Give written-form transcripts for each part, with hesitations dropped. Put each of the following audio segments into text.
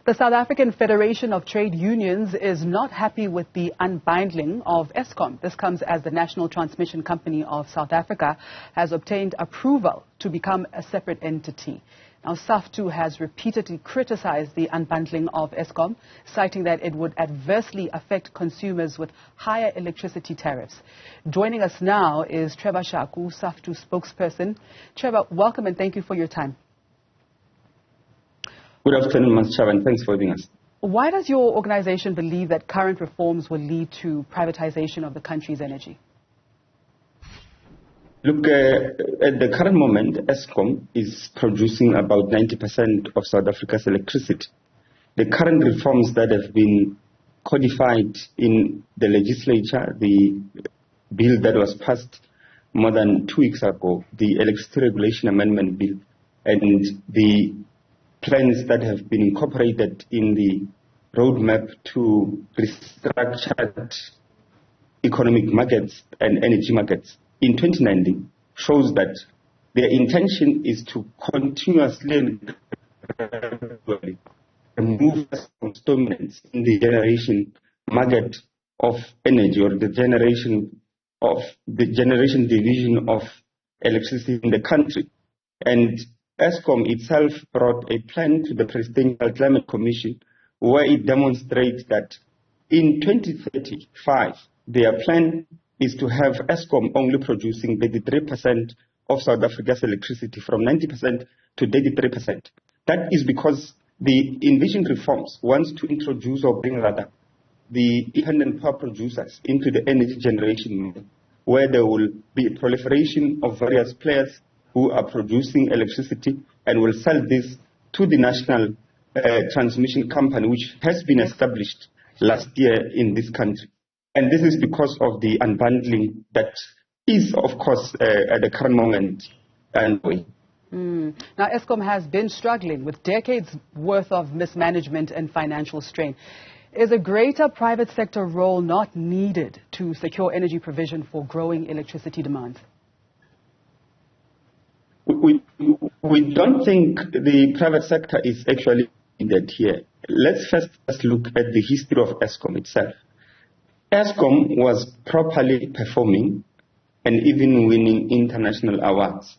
The South African Federation of Trade Unions is not happy with the unbundling of Eskom. This comes as the National Transmission Company of South Africa has obtained approval to become a separate entity. Now, Saftu has repeatedly criticized the unbundling of Eskom, citing that it would adversely affect consumers with higher electricity tariffs. Joining us now is Trevor Shaku, Saftu spokesperson. Trevor, welcome and thank you for your time. Good afternoon, Ms. Chavan. Thanks for having us. Why does your organization believe that current reforms will lead to privatization of the country's energy? Look, at the current moment, Eskom is producing about 90% of South Africa's electricity. The current reforms that have been codified in the legislature, the bill that was passed more than 2 weeks ago, the Electricity Regulation Amendment Bill, and the plans that have been incorporated in the roadmap to restructure economic markets and energy markets in 2019 shows that their intention is to continuously and gradually remove dominance in the generation market of energy, or the generation division of electricity in the country. And Eskom itself brought a plan to the Presidential Climate Commission where it demonstrates that in 2035, their plan is to have Eskom only producing 33% of South Africa's electricity, from 90% to 33%. That is because the envisioned reforms wants to introduce, or bring rather, the independent power producers into the energy generation model, where there will be a proliferation of various players who are producing electricity and will sell this to the national transmission company, which has been established last year in this country. And this is because of the unbundling that is, of course, at the current moment underway. Now, Eskom has been struggling with decades worth of mismanagement and financial strain. Is a greater private sector role not needed to secure energy provision for growing electricity demand? We don't think the private sector is actually needed here. Let's first look at the history of Eskom itself. Eskom was properly performing and even winning international awards.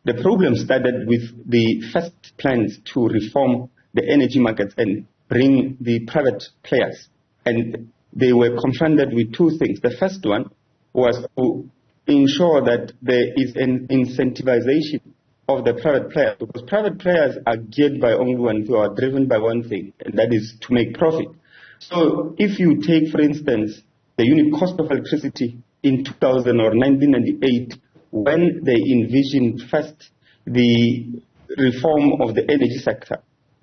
The problem started with the first plans to reform the energy markets and bring the private players. And they were confronted with two things. The first one was to ensure that there is an incentivization of the private players, because private players are geared by only one thing, or are driven by one thing, and that is to make profit. So if you take, for instance, the unit cost of electricity in 2000 or 1998, when they envisioned first the reform of the energy sector,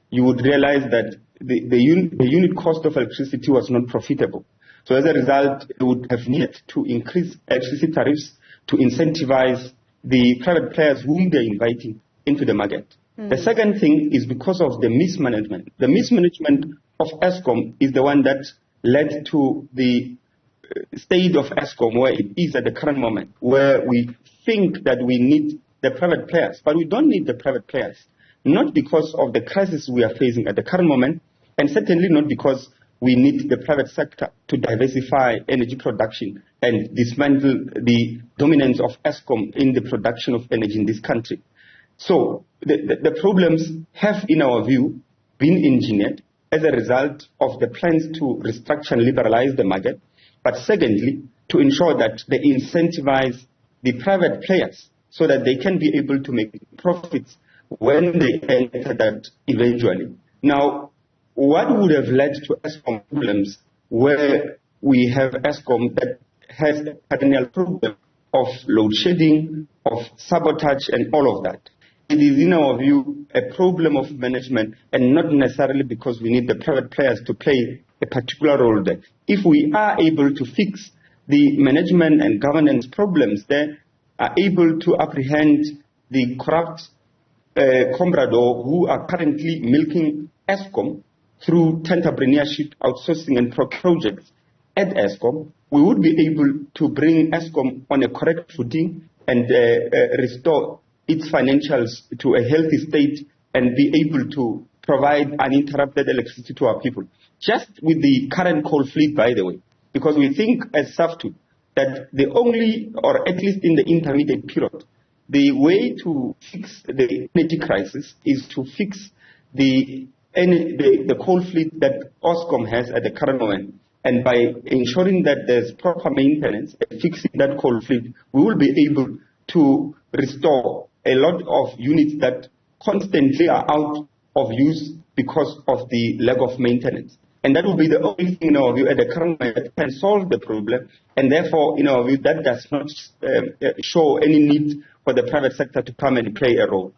you would realize that the unit cost of electricity was not profitable. So as a result, it would have needed to increase electricity tariffs to incentivize the private players whom they're inviting into the market. The second thing is because of the mismanagement. The mismanagement of Eskom is the one that led to the state of Eskom where it is at the current moment, where we think that we need the private players, but we don't need the private players, not because of the crisis we are facing at the current moment, and certainly not because we need the private sector to diversify energy production and dismantle the dominance of Eskom in the production of energy in this country. So the problems have, in our view, been engineered as a result of the plans to restructure and liberalize the market, but secondly, to ensure that they incentivize the private players so that they can be able to make profits when they enter that eventually. Now, what would have led to Eskom problems where we have Eskom that has a perennial problem of load shedding, of sabotage, and all of that? It is, in our view, a problem of management, and not necessarily because we need the private players to play a particular role there. If we are able to fix the management and governance problems there, are able to apprehend the corrupt comprador who are currently milking Eskom through entrepreneurship, outsourcing and projects at Eskom, we would be able to bring Eskom on a correct footing and restore its financials to a healthy state and be able to provide uninterrupted electricity to our people. Just with the current coal fleet, by the way, because we think as Saftu that the only, or at least in the intermediate period, the way to fix the energy crisis is to fix the coal fleet that Eskom has at the current moment. And by ensuring that there's proper maintenance and fixing that coal fleet, we will be able to restore a lot of units that constantly are out of use because of the lack of maintenance. And that will be the only thing in our view at the current moment that can solve the problem. And therefore, in our view, that does not show any need for the private sector to come and play a role.